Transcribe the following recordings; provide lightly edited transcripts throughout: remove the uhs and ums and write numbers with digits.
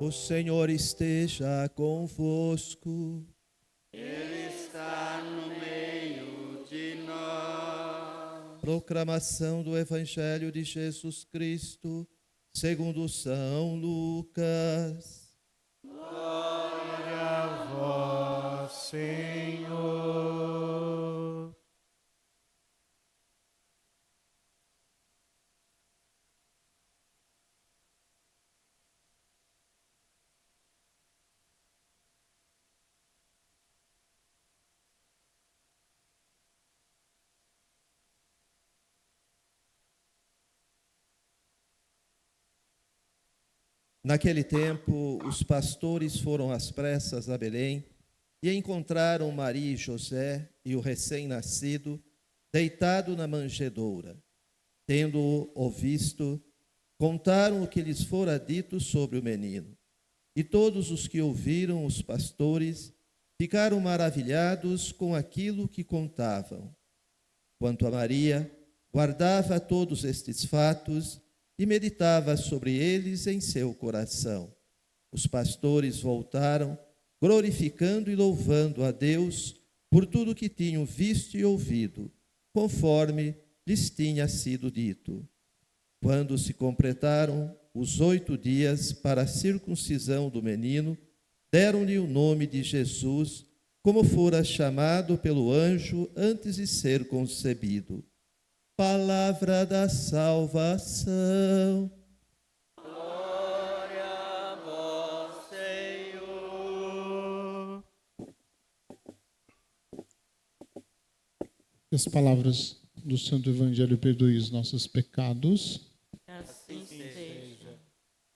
O Senhor esteja convosco. Ele está no meio de nós. Proclamação do Evangelho de Jesus Cristo, segundo São Lucas. Glória a vós, Senhor. Naquele tempo, os pastores foram às pressas a Belém e encontraram Maria e José e o recém-nascido deitado na manjedoura. Tendo-o visto, contaram o que lhes fora dito sobre o menino. E todos os que ouviram os pastores ficaram maravilhados com aquilo que contavam. Quanto a Maria, guardava todos estes fatos e meditava sobre eles em seu coração. Os pastores voltaram, glorificando e louvando a Deus por tudo que tinham visto e ouvido, conforme lhes tinha sido dito. Quando se completaram os 8 dias para a circuncisão do menino, deram-lhe o nome de Jesus, como fora chamado pelo anjo antes de ser concebido. Palavra da salvação. Glória a vós, Senhor. Que as palavras do Santo Evangelho perdoem os nossos pecados. Assim seja.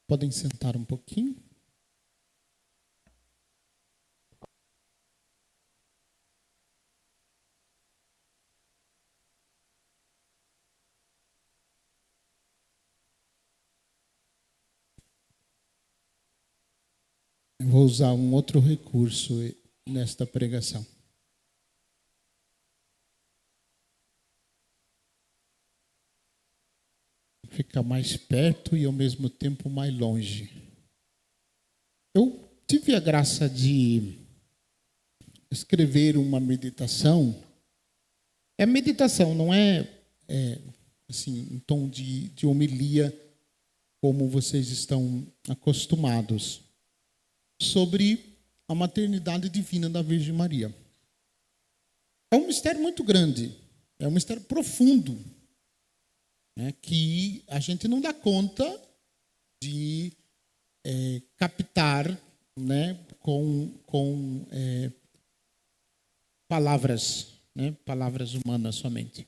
Podem sentar um pouquinho. Eu vou usar um outro recurso nesta pregação. Ficar mais perto e ao mesmo tempo mais longe. Eu tive a graça de escrever uma meditação. É meditação, não é assim, em tom de homilia, como vocês estão acostumados, sobre a maternidade divina da Virgem Maria. É um mistério muito grande, é um mistério profundo, né, que a gente não dá conta de captar, né, com palavras, né, palavras humanas somente.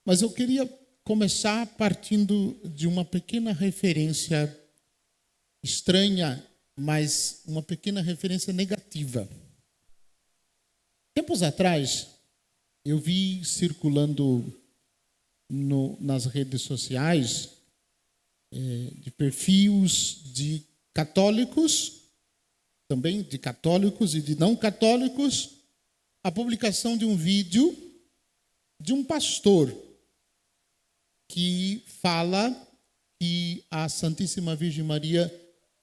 Mas eu queria começar partindo de uma pequena referência estranha, mas uma pequena referência negativa. Tempos atrás, eu vi circulando nas redes sociais de perfis de católicos, também de católicos e de não católicos, a publicação de um vídeo de um pastor que fala que a Santíssima Virgem Maria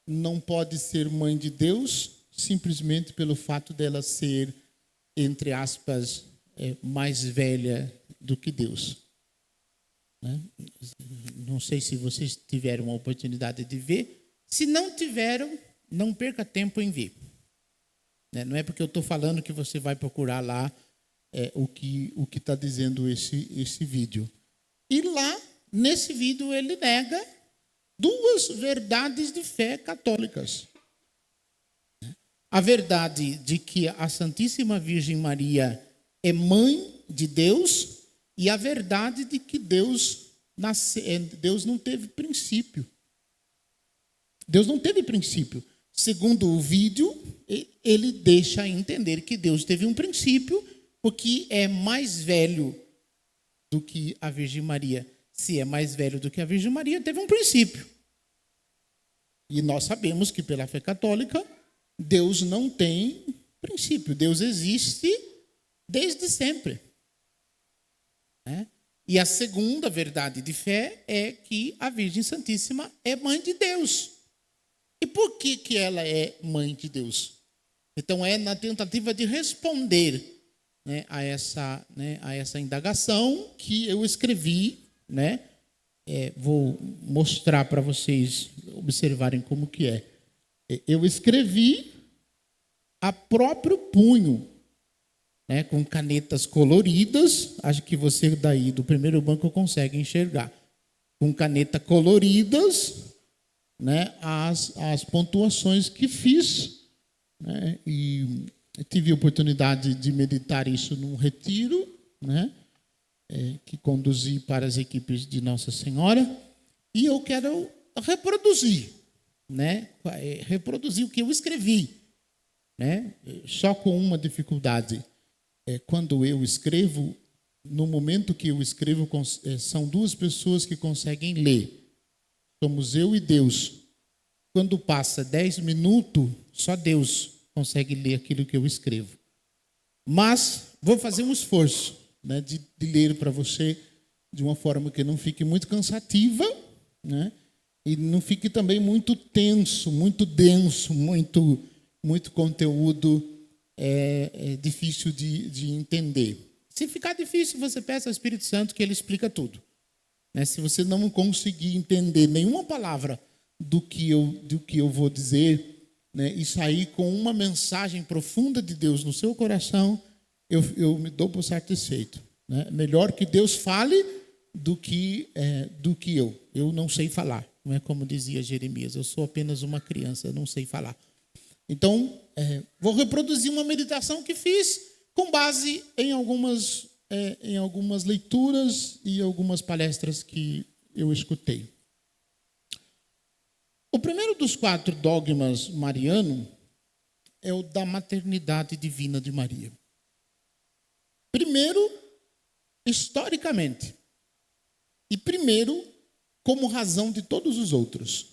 não pode ser mãe de Deus simplesmente pelo fato dela ser, entre aspas, mais velha do que Deus. Né? Não sei se vocês tiveram a oportunidade de ver. Se não tiveram, não perca tempo em ver. Não é porque eu estou falando que você vai procurar lá o que está dizendo esse vídeo. E lá, nesse vídeo, ele nega 2 verdades de fé católicas. A verdade de que a Santíssima Virgem Maria é mãe de Deus e a verdade de que Deus não teve princípio. Deus não teve princípio. Segundo o vídeo, ele deixa entender que Deus teve um princípio, porque é mais velho do que a Virgem Maria. Se é mais velho do que a Virgem Maria, teve um princípio. E nós sabemos que pela fé católica, Deus não tem princípio. Deus existe desde sempre. E a segunda verdade de fé é que a Virgem Santíssima é mãe de Deus. E por que ela é mãe de Deus? Então, é na tentativa de responder, né, a essa indagação que eu escrevi, né? Vou mostrar para vocês observarem como que é. Eu escrevi a próprio punho, né, com canetas coloridas. Acho que você daí do primeiro banco consegue enxergar. Com caneta coloridas, né, as pontuações que fiz, né, e tive a oportunidade de meditar isso num retiro, né, que conduzi para as equipes de Nossa Senhora, e eu quero reproduzir, né, reproduzir o que eu escrevi, né, só com uma dificuldade. Quando eu escrevo, no momento que eu escrevo, são duas pessoas que conseguem ler. Somos eu e Deus. Quando passa 10 minutos, só Deus consegue ler aquilo que eu escrevo. Mas vou fazer um esforço, né, de ler para você de uma forma que não fique muito cansativa, né, e não fique também muito tenso, muito denso, muito conteúdo difícil de entender. Se ficar difícil, você peça ao Espírito Santo que ele explica tudo. Né? Se você não conseguir entender nenhuma palavra do que eu vou dizer, né, e sair com uma mensagem profunda de Deus no seu coração, eu me dou por satisfeito. Né? Melhor que Deus fale do que eu. Eu não sei falar. Não é como dizia Jeremias, eu sou apenas uma criança, eu não sei falar. Então, vou reproduzir uma meditação que fiz com base em algumas leituras e algumas palestras que eu escutei. O primeiro dos 4 dogmas marianos é o da maternidade divina de Maria. Primeiro, historicamente. E primeiro, como razão de todos os outros.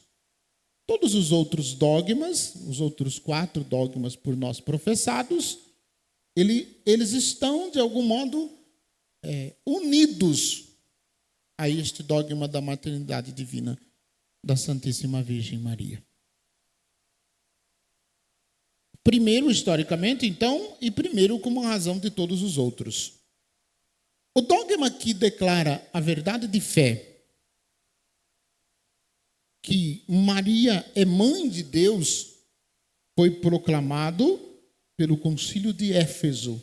Todos os outros dogmas, os outros 4 dogmas por nós professados, eles estão, de algum modo, unidos a este dogma da maternidade divina da Santíssima Virgem Maria. Primeiro, historicamente, então, e primeiro como razão de todos os outros. O dogma que declara a verdade de fé, que Maria é mãe de Deus, foi proclamado pelo Concílio de Éfeso,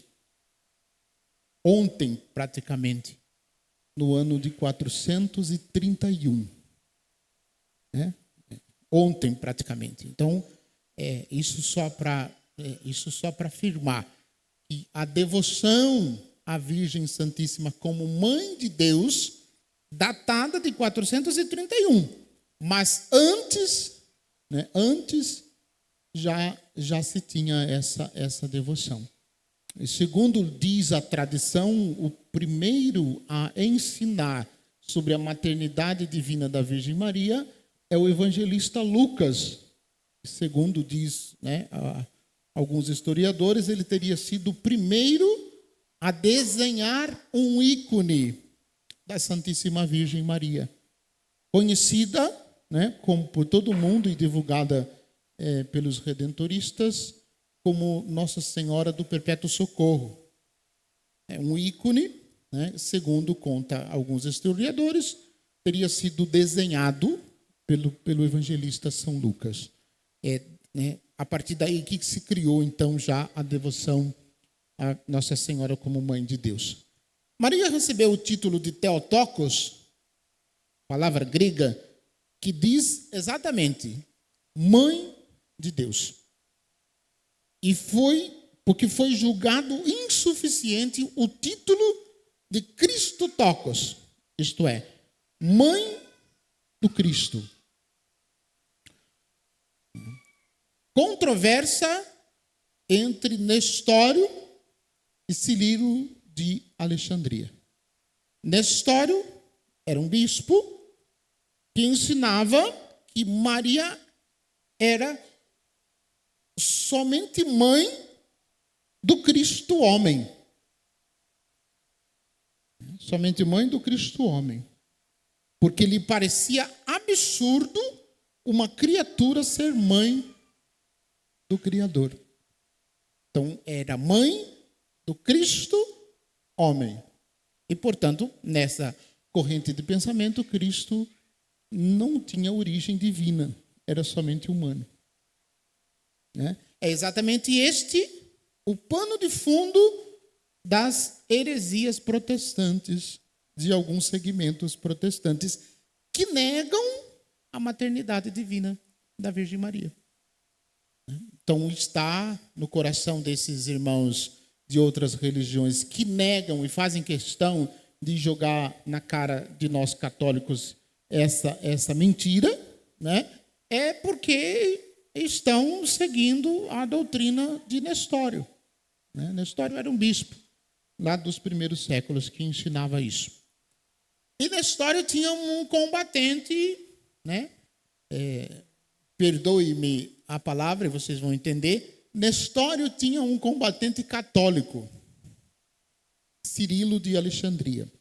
ontem, praticamente, no ano de 431. Ontem, praticamente. Então, isso só para afirmar que a devoção à Virgem Santíssima como Mãe de Deus, datada de 431. Mas antes, né, já se tinha essa devoção. E segundo diz a tradição, o primeiro a ensinar sobre a maternidade divina da Virgem Maria é o evangelista Lucas. Segundo diz, né, alguns historiadores, ele teria sido o primeiro a desenhar um ícone da Santíssima Virgem Maria, conhecida, né, como por todo mundo e divulgada pelos redentoristas como Nossa Senhora do Perpétuo Socorro. É um ícone, né, segundo conta alguns historiadores, teria sido desenhado pelo evangelista São Lucas. A partir daí que se criou, então, já a devoção a Nossa Senhora como Mãe de Deus. Maria recebeu o título de Theotokos, palavra grega, que diz exatamente Mãe de Deus. E porque foi julgado insuficiente o título de Christotokos, isto é, Mãe do Cristo. Controvérsia entre Nestório e Cirilo de Alexandria. Nestório era um bispo que ensinava que Maria era somente mãe do Cristo homem. Somente mãe do Cristo homem. Porque lhe parecia absurdo uma criatura ser mãe do Criador. Então, era mãe do Cristo homem. E, portanto, nessa corrente de pensamento, Cristo não tinha origem divina, era somente humano. Né? É exatamente este o pano de fundo das heresias protestantes, de alguns segmentos protestantes, que negam a maternidade divina da Virgem Maria. Então, está no coração desses irmãos de outras religiões que negam e fazem questão de jogar na cara de nós católicos essa mentira, né? É porque estão seguindo a doutrina de Nestório. Né? Nestório era um bispo lá dos primeiros séculos que ensinava isso. E Nestório tinha um combatente, né? Perdoe-me a palavra, vocês vão entender. Nestório tinha um combatente católico, Cirilo de Alexandria.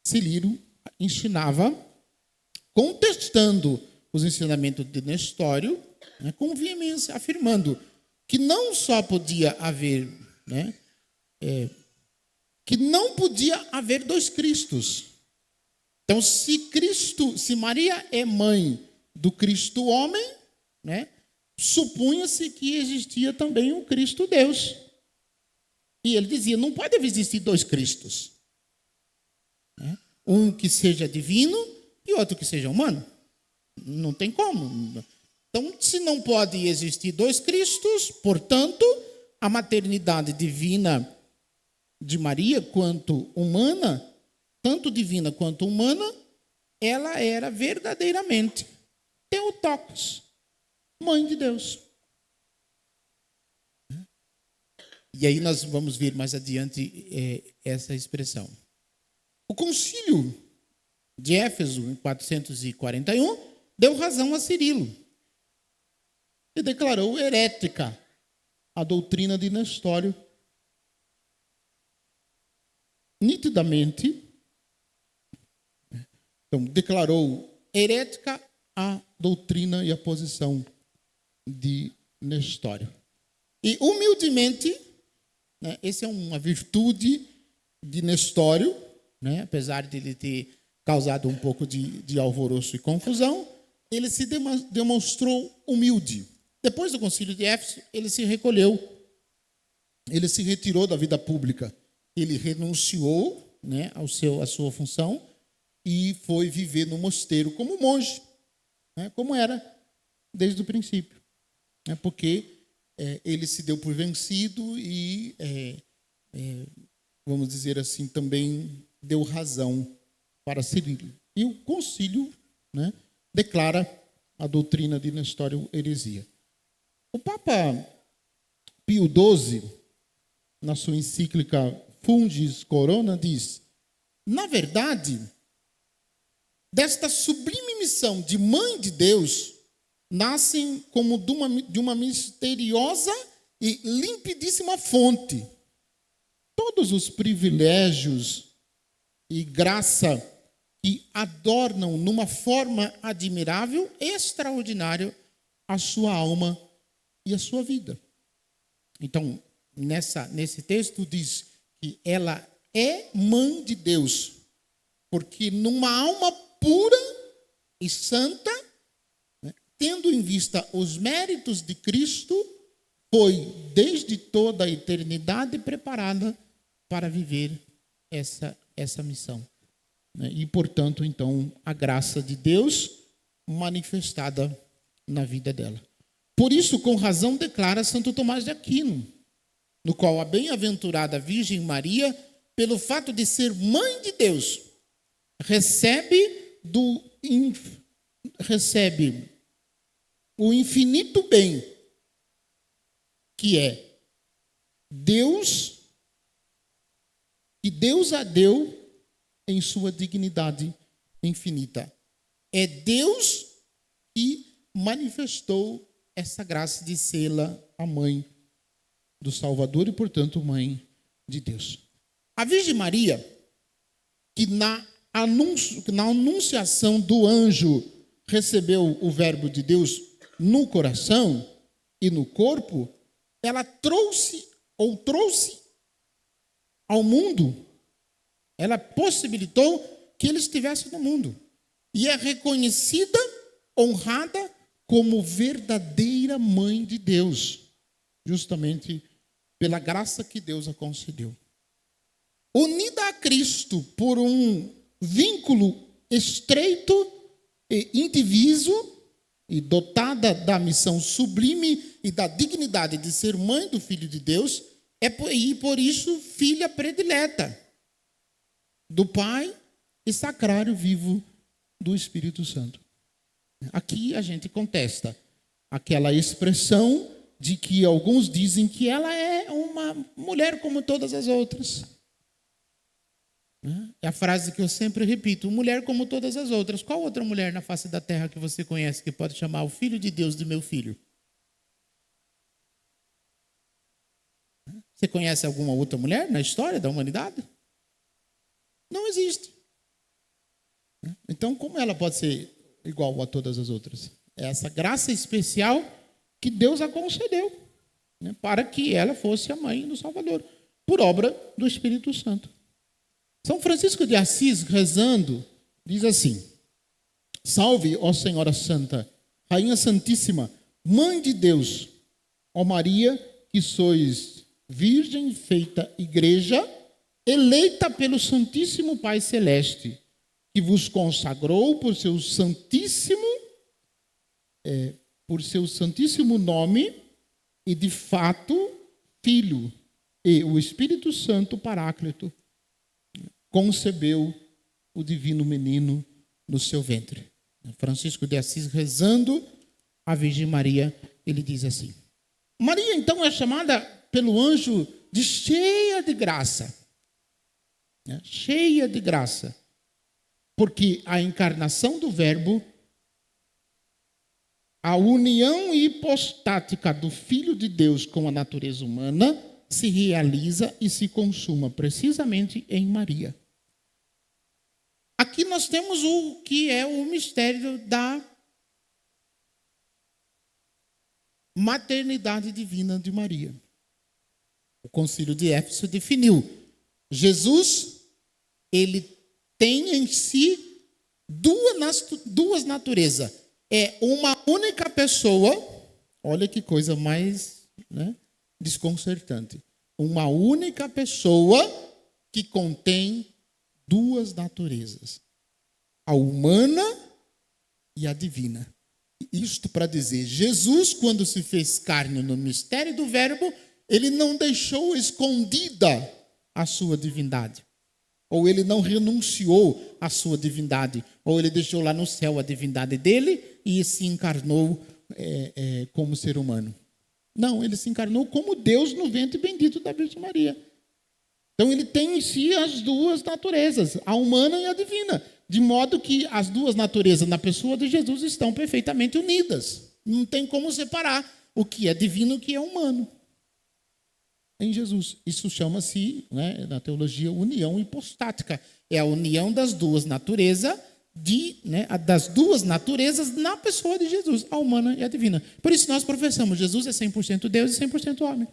Cirilo ensinava, contestando os ensinamentos de Nestório, né, com veemência, afirmando que não só podia haver, né, que não podia haver dois Cristos. Então, se Maria é mãe do Cristo homem, né, supunha-se que existia também um Cristo Deus. E ele dizia, não pode existir dois Cristos. Né? Um que seja divino e outro que seja humano. Não tem como. Então, se não pode existir dois Cristos, portanto, a maternidade divina de Maria, quanto humana, tanto divina quanto humana, ela era verdadeiramente Theotokos, mãe de Deus. E aí nós vamos ver mais adiante essa expressão. O concílio de Éfeso, em 441, deu razão a Cirilo e declarou herética a doutrina de Nestório. Nitidamente, então, declarou herética a doutrina e a posição de Nestório. E humildemente, né, essa é uma virtude de Nestório, né, apesar de ele ter causado um pouco de alvoroço e confusão, ele se demonstrou humilde. Depois do concílio de Éfeso, ele se recolheu, ele se retirou da vida pública, ele renunciou, né, à sua função e foi viver no mosteiro como monge, né, como era desde o princípio, né, porque ele se deu por vencido e, vamos dizer assim, também deu razão para Cirilo. E o concílio, né, declara a doutrina de Nestório heresia. O Papa Pio XII, na sua encíclica Fundis Corona, diz: na verdade, desta sublime missão de mãe de Deus, nascem como de uma misteriosa e limpidíssima fonte todos os privilégios e graça que adornam numa forma admirável e extraordinária a sua alma e a sua vida. Então, nesse texto diz que ela é mãe de Deus, porque numa alma pura e santa, né, tendo em vista os méritos de Cristo, foi desde toda a eternidade preparada para viver essa missão. E, portanto, então, a graça de Deus manifestada na vida dela. Por isso, com razão, declara Santo Tomás de Aquino, no qual a bem-aventurada Virgem Maria, pelo fato de ser mãe de Deus, recebe o infinito bem, que é Deus, que Deus a deu em sua dignidade infinita. É Deus que manifestou essa graça de sê-la a mãe do Salvador e, portanto, mãe de Deus. A Virgem Maria, que na anunciação do anjo recebeu o verbo de Deus no coração e no corpo, ela trouxe ao mundo, ela possibilitou que ele estivesse no mundo. E é reconhecida, honrada como verdadeira mãe de Deus, justamente pela graça que Deus a concedeu. Unida a Cristo por um vínculo estreito e indiviso, e dotada da missão sublime e da dignidade de ser mãe do Filho de Deus, e por isso filha predileta do Pai e sacrário vivo do Espírito Santo. Aqui a gente contesta aquela expressão de que alguns dizem que ela é uma mulher como todas as outras. É a frase que eu sempre repito: mulher como todas as outras. Qual outra mulher na face da terra que você conhece que pode chamar o Filho de Deus de meu filho? Você conhece alguma outra mulher na história da humanidade? Não existe. Então, como ela pode ser igual a todas as outras? É essa graça especial que Deus a concedeu, né, para que ela fosse a mãe do Salvador, por obra do Espírito Santo. São Francisco de Assis, rezando, diz assim: salve, ó Senhora Santa, Rainha Santíssima, Mãe de Deus, ó Maria, que sois Virgem feita Igreja, eleita pelo Santíssimo Pai Celeste, que vos consagrou por seu santíssimo nome e de fato Filho, e o Espírito Santo Paráclito concebeu o divino menino no seu ventre. Francisco de Assis, rezando a Virgem Maria, ele diz assim: Maria então é chamada pelo anjo de cheia de graça, cheia de graça, porque a encarnação do Verbo, a união hipostática do Filho de Deus com a natureza humana, se realiza e se consuma precisamente em Maria. Aqui nós temos o que é o mistério da maternidade divina de Maria. O Concílio de Éfeso definiu: Jesus, ele tem em si duas naturezas. É uma única pessoa, olha que coisa mais, né, desconcertante. Uma única pessoa que contém duas naturezas, a humana e a divina. Isto para dizer, Jesus, quando se fez carne no mistério do Verbo, ele não deixou escondida a sua divindade. Ou ele não renunciou à sua divindade. Ou ele deixou lá no céu a divindade dele e se encarnou como ser humano. Não, ele se encarnou como Deus no ventre bendito da Virgem Maria. Então ele tem em si as duas naturezas, a humana e a divina. De modo que as duas naturezas na pessoa de Jesus estão perfeitamente unidas. Não tem como separar o que é divino e o que é humano em Jesus. Isso chama-se, né, na teologia, união hipostática. É a união das duas naturezas, das duas naturezas na pessoa de Jesus, a humana e a divina. Por isso nós professamos: Jesus é 100% Deus e 100% homem.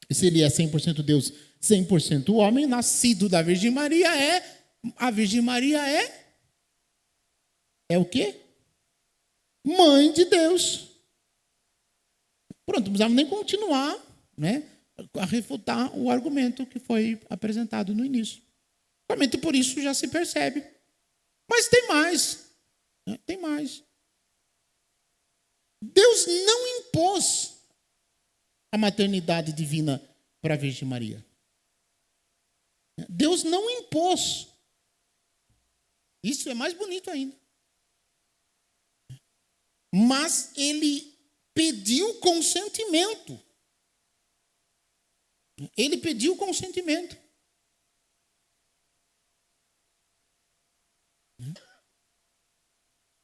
E se ele é 100% Deus, 100% homem, nascido da Virgem Maria, a Virgem Maria é o quê? Mãe de Deus. Pronto, não precisamos nem continuar, né, a refutar o argumento que foi apresentado no início. Somente por isso já se percebe. Mas tem mais. Né? Tem mais. Deus não impôs a maternidade divina para a Virgem Maria. Deus não impôs. Isso é mais bonito ainda. Mas ele pediu consentimento. Ele pediu consentimento.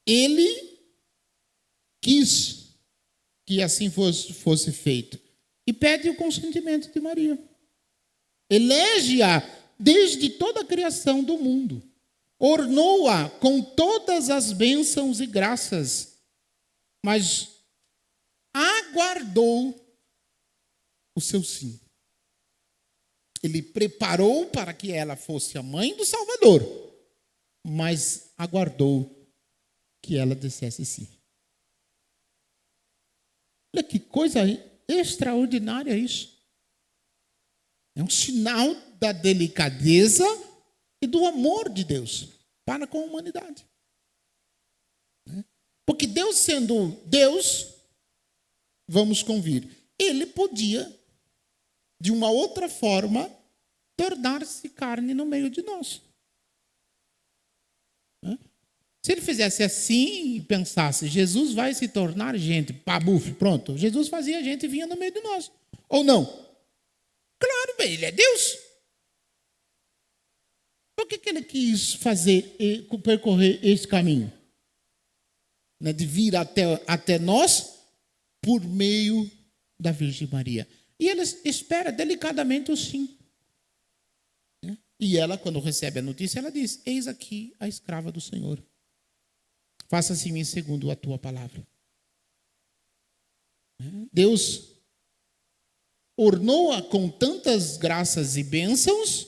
Ele quis que assim fosse feito. E pede o consentimento de Maria. Elege-a desde toda a criação do mundo ornou-a com todas as bênçãos e graças, mas aguardou o seu sim. Ele preparou para que ela fosse a mãe do Salvador, mas aguardou que ela dissesse sim. Olha que coisa extraordinária isso. É um sinal da delicadeza e do amor de Deus para com a humanidade. Porque Deus sendo Deus, vamos convir, ele podia, de uma outra forma, tornar-se carne no meio de nós. Se ele fizesse assim e pensasse, Jesus vai se tornar gente, pabuf, pronto. Jesus fazia gente e vinha no meio de nós. Ou não? Claro, ele é Deus. Por que ele quis percorrer esse caminho? De vir até nós por meio da Virgem Maria. E ele espera delicadamente o sim. E ela, quando recebe a notícia, ela diz, eis aqui a escrava do Senhor. Faça-se em mim segundo a tua palavra. Deus ornou-a com tantas graças e bênçãos,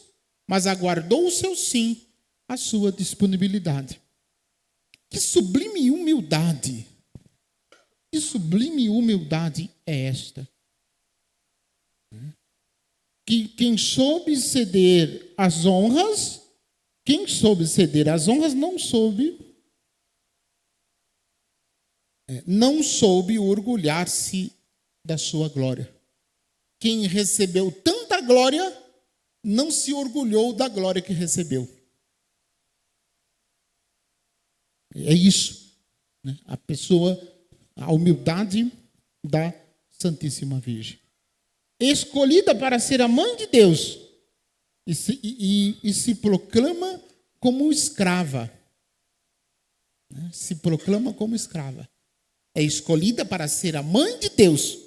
mas aguardou o seu sim, a sua disponibilidade. Que sublime humildade! Que sublime humildade é esta? Que quem soube ceder às honras, não soube orgulhar-se da sua glória. Quem recebeu tanta glória, não se orgulhou da glória que recebeu. É isso, a humildade da Santíssima Virgem. Escolhida para ser a mãe de Deus e se proclama como escrava. Se proclama como escrava. É escolhida para ser a mãe de Deus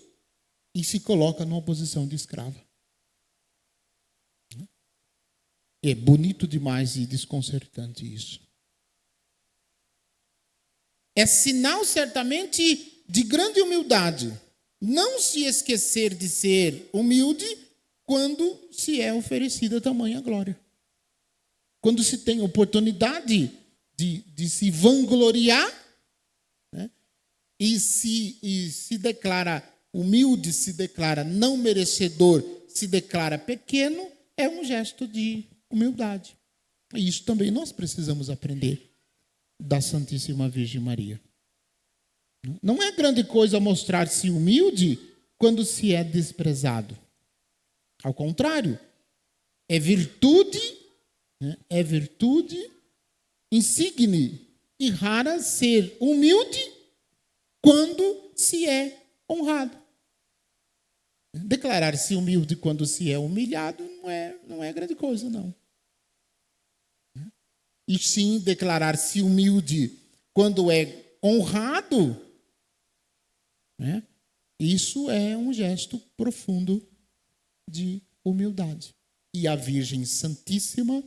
e se coloca numa posição de escrava. É bonito demais e desconcertante isso. É sinal certamente de grande humildade. Não se esquecer de ser humilde quando se é oferecida tamanha glória. Quando se tem oportunidade de se vangloriar, né? e se declara humilde, se declara não merecedor, se declara pequeno, é um gesto de humildade. E isso também nós precisamos aprender da Santíssima Virgem Maria. Não é grande coisa mostrar-se humilde quando se é desprezado. Ao contrário, é virtude insigne e rara ser humilde quando se é honrado. Declarar-se humilde quando se é humilhado não é grande coisa, não. E sim, declarar-se humilde quando é honrado, né? Isso é um gesto profundo de humildade. E a Virgem Santíssima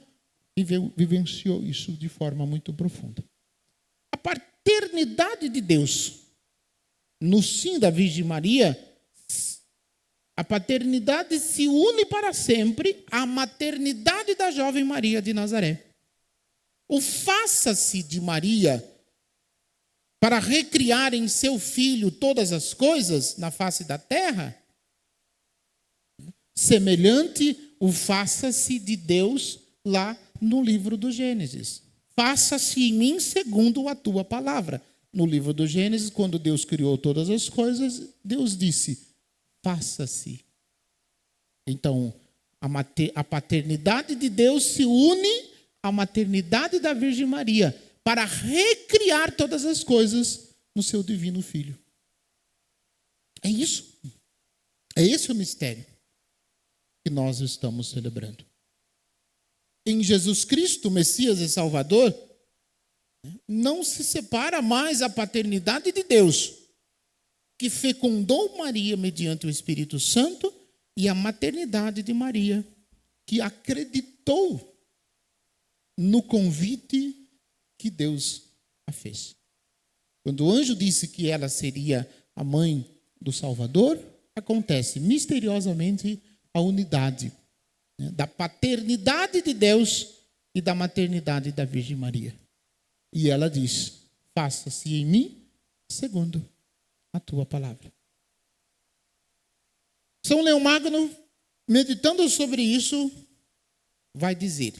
vivenciou isso de forma muito profunda. A paternidade de Deus, no sim da Virgem Maria, a paternidade se une para sempre à maternidade da jovem Maria de Nazaré. O faça-se de Maria para recriar em seu filho todas as coisas na face da terra, semelhante o faça-se de Deus lá no livro do Gênesis. Faça-se em mim segundo a tua palavra. No livro do Gênesis, quando Deus criou todas as coisas, Deus disse, faça-se. Então, a paternidade de Deus se une à maternidade da Virgem Maria para recriar todas as coisas no seu divino Filho. É isso. É esse o mistério que nós estamos celebrando. Em Jesus Cristo, Messias e Salvador, não se separa mais a paternidade de Deus, que fecundou Maria mediante o Espírito Santo, e a maternidade de Maria, que acreditou no convite que Deus a fez. Quando o anjo disse que ela seria a mãe do Salvador, acontece misteriosamente a unidade, né, da paternidade de Deus e da maternidade da Virgem Maria. E ela diz: faça-se em mim segundo a tua palavra. São Leão Magno, meditando sobre isso, vai dizer: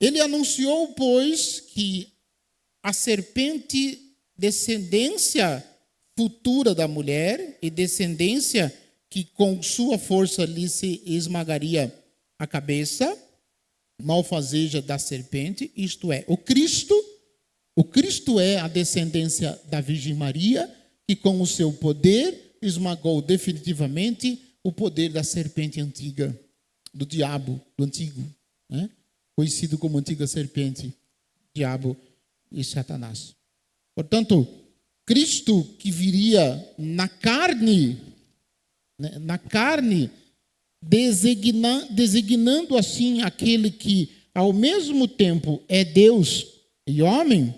ele anunciou, pois, que a serpente, descendência futura da mulher e descendência que com sua força lhe se esmagaria a cabeça, malfazeja da serpente, isto é, o Cristo é a descendência da Virgem Maria, que com o seu poder esmagou definitivamente o poder da serpente antiga, do diabo, do antigo, né? Conhecido como antiga serpente, diabo e Satanás. Portanto, Cristo que viria na carne, né, designando assim aquele que ao mesmo tempo é Deus e homem,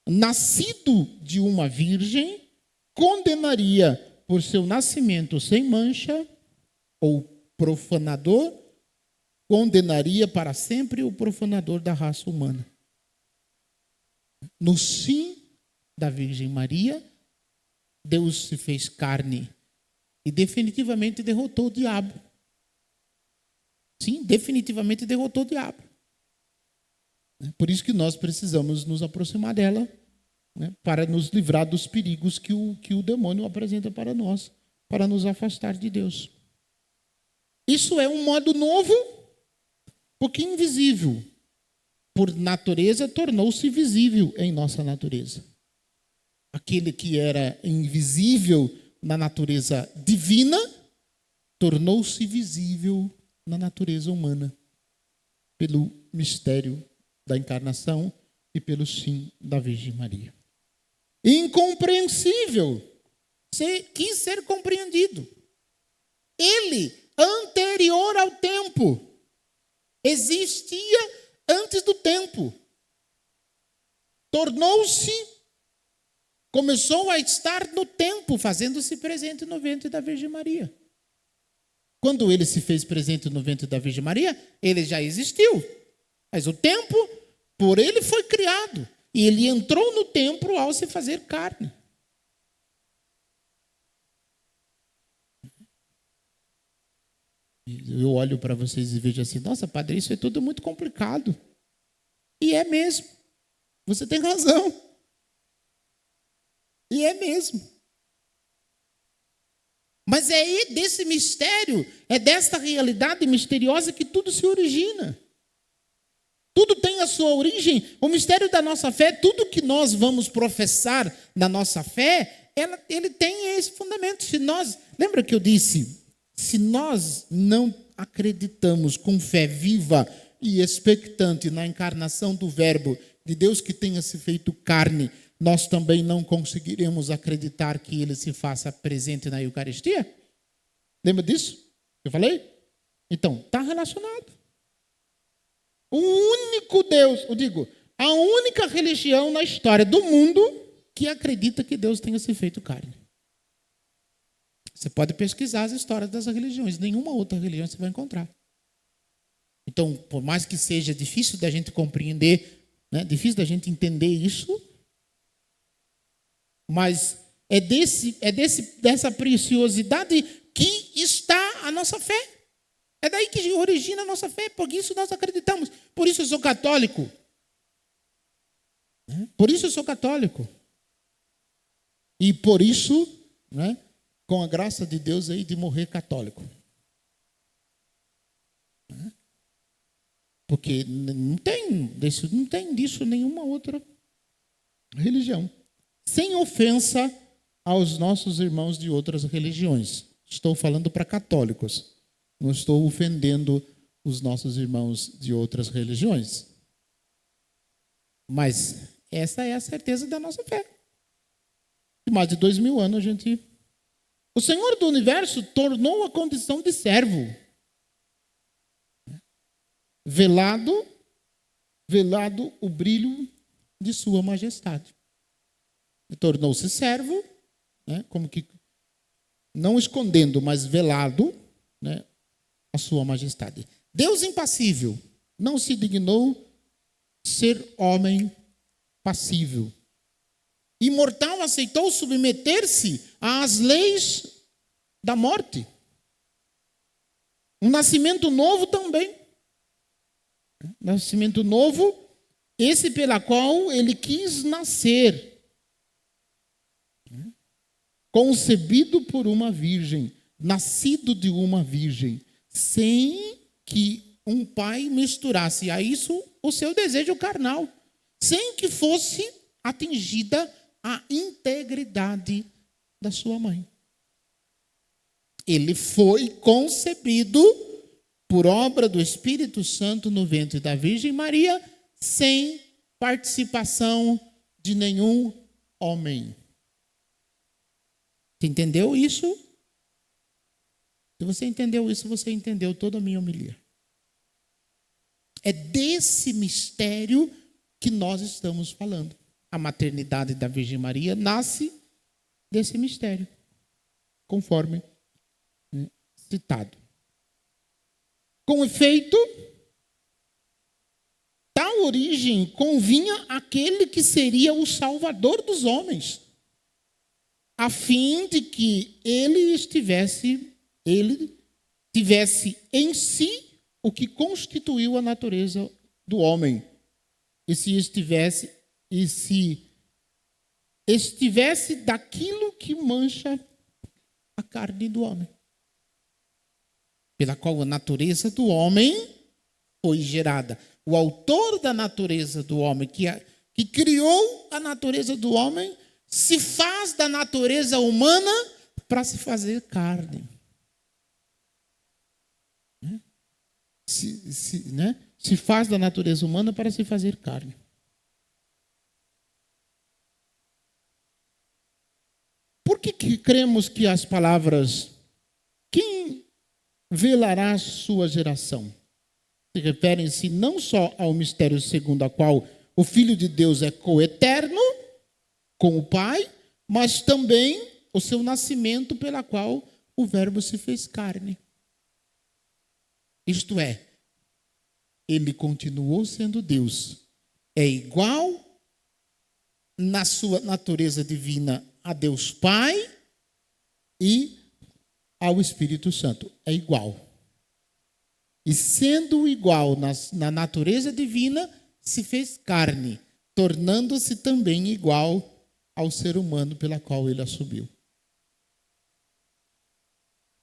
nascido de uma virgem, condenaria por seu nascimento sem mancha, ou profanador, condenaria para sempre o profanador da raça humana. No sim da Virgem Maria, Deus se fez carne e definitivamente derrotou o diabo. Sim, definitivamente derrotou o diabo. Por isso que nós precisamos nos aproximar dela, né, para nos livrar dos perigos que o demônio apresenta para nós, para nos afastar de Deus. Isso é um modo novo, porque invisível, por natureza, tornou-se visível em nossa natureza. Aquele que era invisível na natureza divina, tornou-se visível na natureza humana, pelo mistério da encarnação e pelo sim da Virgem Maria. Incompreensível, quis ser compreendido. Ele, anterior ao tempo, existia antes do tempo. Começou a estar no tempo, fazendo-se presente no ventre da Virgem Maria. Quando ele se fez presente no ventre da Virgem Maria, ele já existiu. Mas o tempo, por ele foi criado. E ele entrou no tempo ao se fazer carne. Eu olho para vocês e vejo assim: nossa, padre, isso é tudo muito complicado. E é mesmo. Você tem razão. E é mesmo. Mas é desse mistério, é desta realidade misteriosa que tudo se origina. Tudo tem a sua origem. O mistério da nossa fé, tudo que nós vamos professar na nossa fé, ele tem esse fundamento. Lembra que eu disse, se nós não acreditamos com fé viva e expectante na encarnação do Verbo de Deus que tenha se feito carne, nós também não conseguiremos acreditar que ele se faça presente na Eucaristia? Lembra disso que eu falei? Então, está relacionado. O único Deus, a única religião na história do mundo que acredita que Deus tenha se feito carne. Você pode pesquisar as histórias das religiões, nenhuma outra religião você vai encontrar. Então, por mais que seja difícil da gente compreender, né, difícil da gente entender isso, mas é dessa preciosidade que está a nossa fé. É daí que origina a nossa fé, porque isso nós acreditamos. Por isso eu sou católico. Por isso eu sou católico. E por isso, né, com a graça de Deus aí de morrer católico. Porque não tem disso nenhuma outra religião. Sem ofensa aos nossos irmãos de outras religiões. Estou falando para católicos. Não estou ofendendo os nossos irmãos de outras religiões. Mas essa é a certeza da nossa fé. De mais de 2000 anos o Senhor do Universo tornou a condição de servo velado velado o brilho de sua majestade. Tornou-se servo, né, como que não escondendo, mas velado, né, a sua majestade. Deus impassível não se dignou ser homem passível. Imortal aceitou submeter-se às leis da morte. Um nascimento novo também. Nascimento novo, esse pela qual ele quis nascer. Concebido por uma virgem, nascido de uma virgem, sem que um pai misturasse a isso o seu desejo carnal, sem que fosse atingida a integridade da sua mãe. Ele foi concebido por obra do Espírito Santo no ventre da Virgem Maria, sem participação de nenhum homem. Você entendeu isso? Se você entendeu isso, você entendeu toda a minha homilia. É desse mistério que nós estamos falando. A maternidade da Virgem Maria nasce desse mistério, conforme citado. Com efeito, tal origem convinha àquele que seria o Salvador dos homens, a fim de que ele tivesse em si o que constituiu a natureza do homem. E se estivesse daquilo que mancha a carne do homem, pela qual a natureza do homem foi gerada. O autor da natureza do homem, que criou a natureza do homem, se faz da natureza humana para se fazer carne. Se faz da natureza humana para se fazer carne. Por que cremos que as palavras "quem velará sua geração" se referem-se não só ao mistério segundo a qual o Filho de Deus é coeterno com o Pai, mas também o seu nascimento pela qual o Verbo se fez carne. Isto é, ele continuou sendo Deus. É igual na sua natureza divina a Deus Pai e ao Espírito Santo. É igual. E sendo igual na natureza divina, se fez carne, tornando-se também igual ao ser humano pela qual ele assumiu.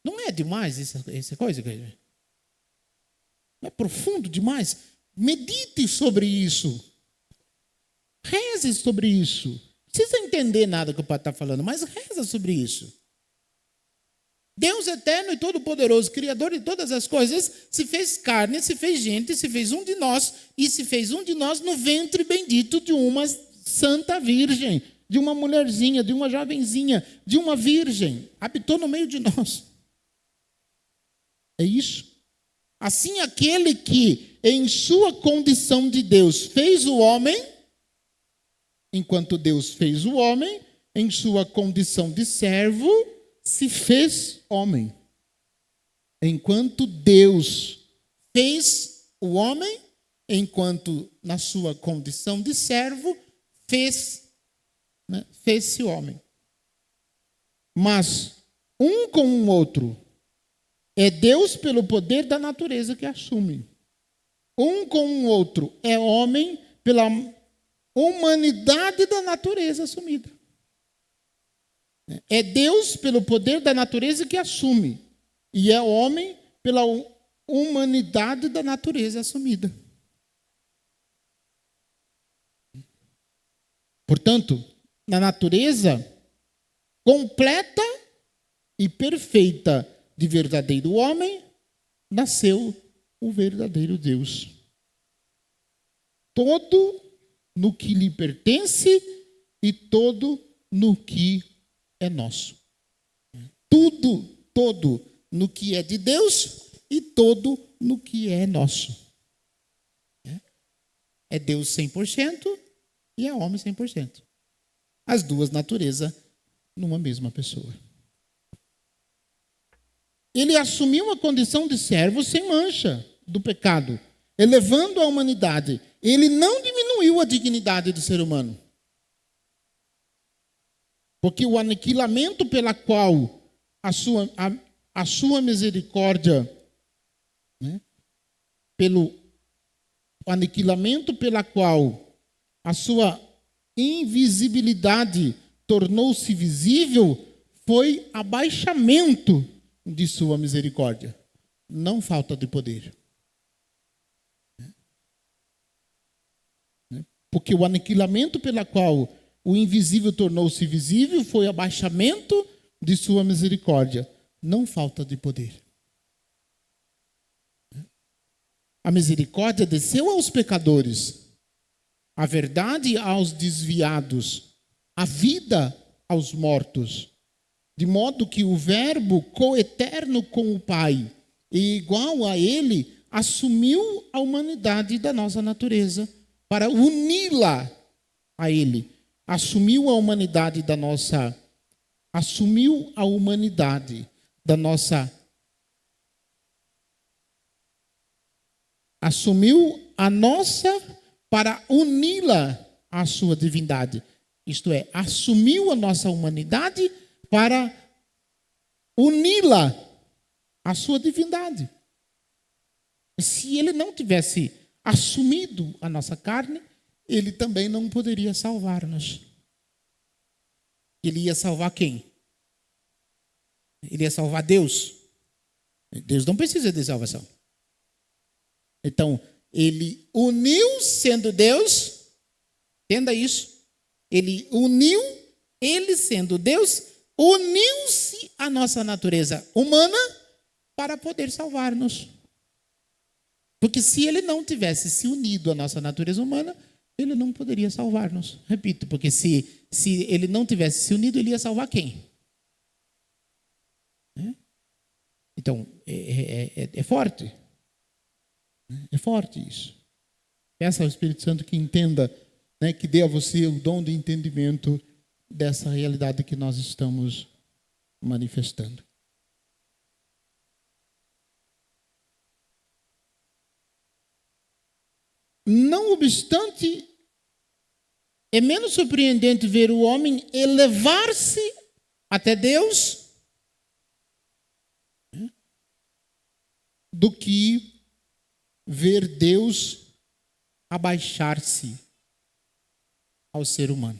Não é demais essa coisa, querido? Não é profundo demais? Medite sobre isso. Reze sobre isso. Não precisa entender nada que o pai está falando, mas reza sobre isso. Deus eterno e todo-poderoso, Criador de todas as coisas, se fez carne, se fez gente, se fez um de nós, e se fez um de nós no ventre bendito de uma santa virgem, de uma mulherzinha, de uma jovenzinha, de uma virgem. Habitou no meio de nós. É isso. Assim, aquele que, em sua condição de Deus, fez o homem, enquanto Deus fez o homem, em sua condição de servo, se fez homem. Enquanto Deus fez o homem, enquanto na sua condição de servo, fez-se homem. Mas um com o outro, é Deus pelo poder da natureza que assume. Um com o outro é homem pela humanidade da natureza assumida. É Deus pelo poder da natureza que assume. E é homem pela humanidade da natureza assumida. Portanto, na natureza completa e perfeita de verdadeiro homem, nasceu o verdadeiro Deus. Todo no que lhe pertence e todo no que é nosso. Todo no que é de Deus e todo no que é nosso. É Deus 100% e é homem 100%. As duas naturezas numa mesma pessoa. Ele assumiu a condição de servo sem mancha do pecado, elevando a humanidade. Ele não diminuiu a dignidade do ser humano. Porque o aniquilamento pela qual a sua misericórdia, né, pelo aniquilamento pela qual a sua invisibilidade tornou-se visível, foi abaixamento de sua misericórdia, não falta de poder. Porque o aniquilamento pela qual o invisível tornou-se visível foi abaixamento de sua misericórdia, não falta de poder. A misericórdia desceu aos pecadores, a verdade aos desviados, a vida aos mortos, de modo que o Verbo coeterno com o Pai e igual a Ele, assumiu a humanidade da nossa natureza para uni-la a Ele. Assumiu a humanidade da nossa assumiu a nossa para uni-la à sua divindade. Isto é, assumiu a nossa humanidade para uni-la à sua divindade. Se ele não tivesse assumido a nossa carne, ele também não poderia salvar-nos. Ele ia salvar quem? Ele ia salvar Deus. Deus não precisa de salvação. Então, ele uniu sendo Deus, entenda isso, ele uniu, ele sendo Deus, uniu-se à nossa natureza humana para poder salvar-nos. Porque se ele não tivesse se unido à nossa natureza humana, ele não poderia salvar-nos. Repito, porque se ele não tivesse se unido, ele ia salvar quem? Então, é forte. É forte isso. Peça ao Espírito Santo que entenda, né, que dê a você o dom de entendimento dessa realidade que nós estamos manifestando. Não obstante, é menos surpreendente ver o homem elevar-se até Deus do que ver Deus abaixar-se ao ser humano.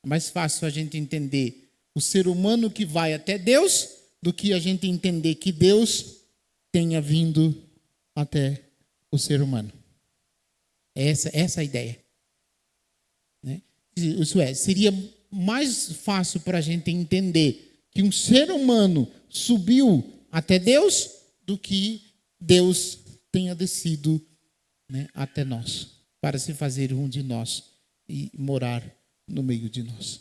É mais fácil a gente entender o ser humano que vai até Deus do que a gente entender que Deus tenha vindo até o ser humano. Essa a ideia. Né? Isso é, seria mais fácil para a gente entender que um ser humano subiu até Deus do que Deus tenha descido, né, até nós, para se fazer um de nós e morar no meio de nós.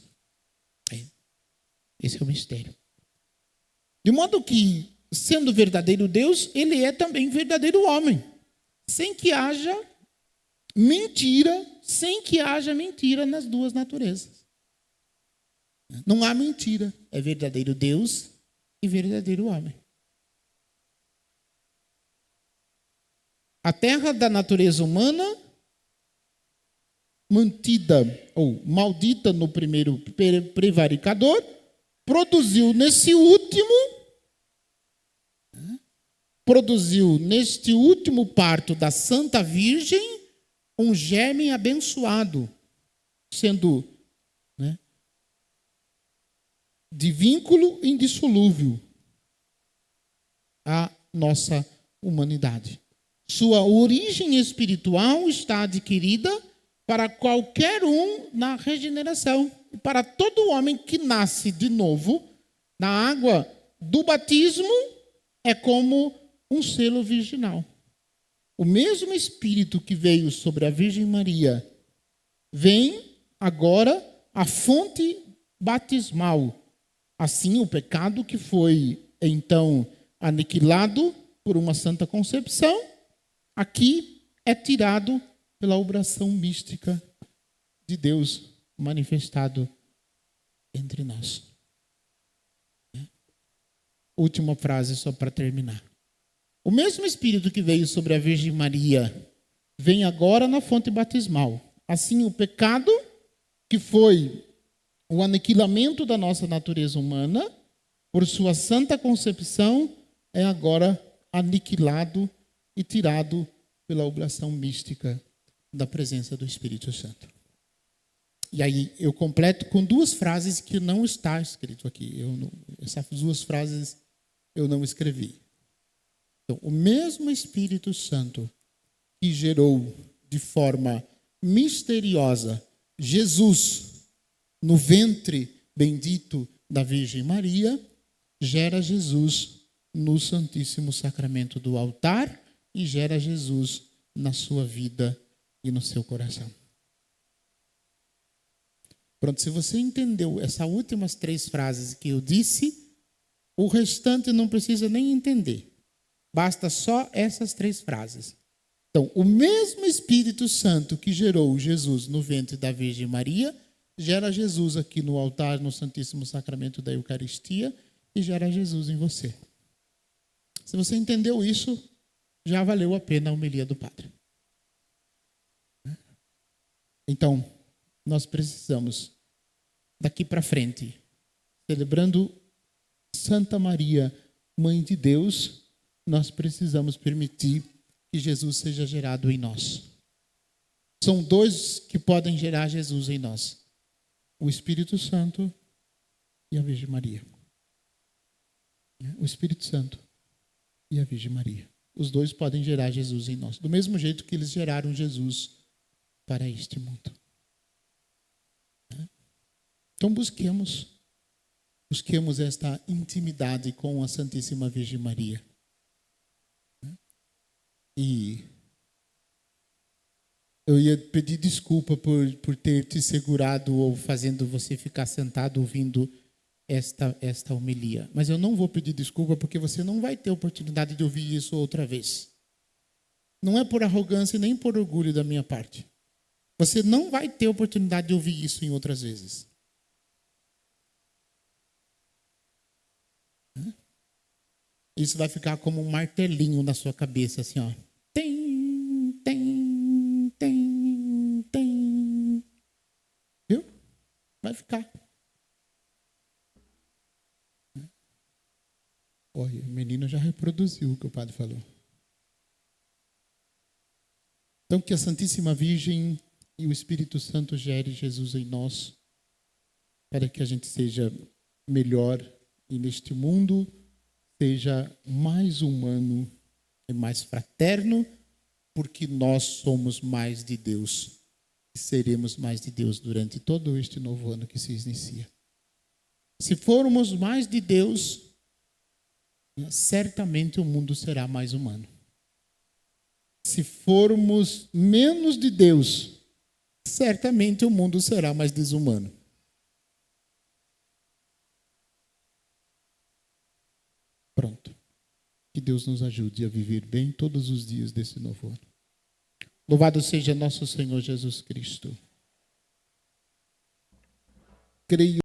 Esse é o mistério. De modo que, sendo verdadeiro Deus, ele é também verdadeiro homem, sem que haja mentira nas duas naturezas. Não há mentira, é verdadeiro Deus e verdadeiro homem. A terra da natureza humana, mantida ou maldita no primeiro prevaricador, produziu neste último parto da Santa Virgem um germe abençoado, sendo, né, de vínculo indissolúvel à nossa humanidade. Sua origem espiritual está adquirida para qualquer um na regeneração. E para todo homem que nasce de novo, na água do batismo, é como um selo virginal. O mesmo Espírito que veio sobre a Virgem Maria, vem agora à fonte batismal. Assim, o pecado que foi então aniquilado por uma santa concepção, aqui é tirado pela obração mística de Deus manifestado entre nós. Última frase só para terminar. O mesmo Espírito que veio sobre a Virgem Maria vem agora na fonte batismal. Assim, o pecado, que foi o aniquilamento da nossa natureza humana, por sua santa concepção, é agora aniquilado e tirado pela oblação mística da presença do Espírito Santo. E aí eu completo com duas frases que não está escrito aqui. Essas duas frases eu não escrevi. Então, o mesmo Espírito Santo que gerou de forma misteriosa Jesus no ventre bendito da Virgem Maria, gera Jesus no Santíssimo Sacramento do altar e gera Jesus na sua vida e no seu coração. Pronto, se você entendeu essas últimas 3 frases que eu disse, o restante não precisa nem entender. Basta só essas 3 frases. Então, o mesmo Espírito Santo que gerou Jesus no ventre da Virgem Maria, gera Jesus aqui no altar, no Santíssimo Sacramento da Eucaristia, e gera Jesus em você. Se você entendeu isso, já valeu a pena a homilia do Padre. Então, nós precisamos, daqui para frente, celebrando Santa Maria, Mãe de Deus, nós precisamos permitir que Jesus seja gerado em nós. São 2 que podem gerar Jesus em nós: o Espírito Santo e a Virgem Maria. O Espírito Santo e a Virgem Maria. Os 2 podem gerar Jesus em nós, do mesmo jeito que eles geraram Jesus para este mundo. Então busquemos esta intimidade com a Santíssima Virgem Maria. E eu ia pedir desculpa por ter te segurado ou fazendo você ficar sentado ouvindo esta homilia. Mas eu não vou pedir desculpa porque você não vai ter oportunidade de ouvir isso outra vez. Não é por arrogância nem por orgulho da minha parte. Você não vai ter oportunidade de ouvir isso em outras vezes. Isso vai ficar como um martelinho na sua cabeça, assim, ó. Tem, tem, tem, tem. Viu? Vai ficar. Olha, o menino já reproduziu o que o padre falou. Então, que a Santíssima Virgem e o Espírito Santo gere Jesus em nós, para que a gente seja melhor e neste mundo seja mais humano e mais fraterno, porque nós somos mais de Deus e seremos mais de Deus durante todo este novo ano que se inicia. Se formos mais de Deus, certamente o mundo será mais humano. Se formos menos de Deus, certamente o mundo será mais desumano. Pronto. Que Deus nos ajude a viver bem todos os dias desse novo ano. Louvado seja nosso Senhor Jesus Cristo. Creio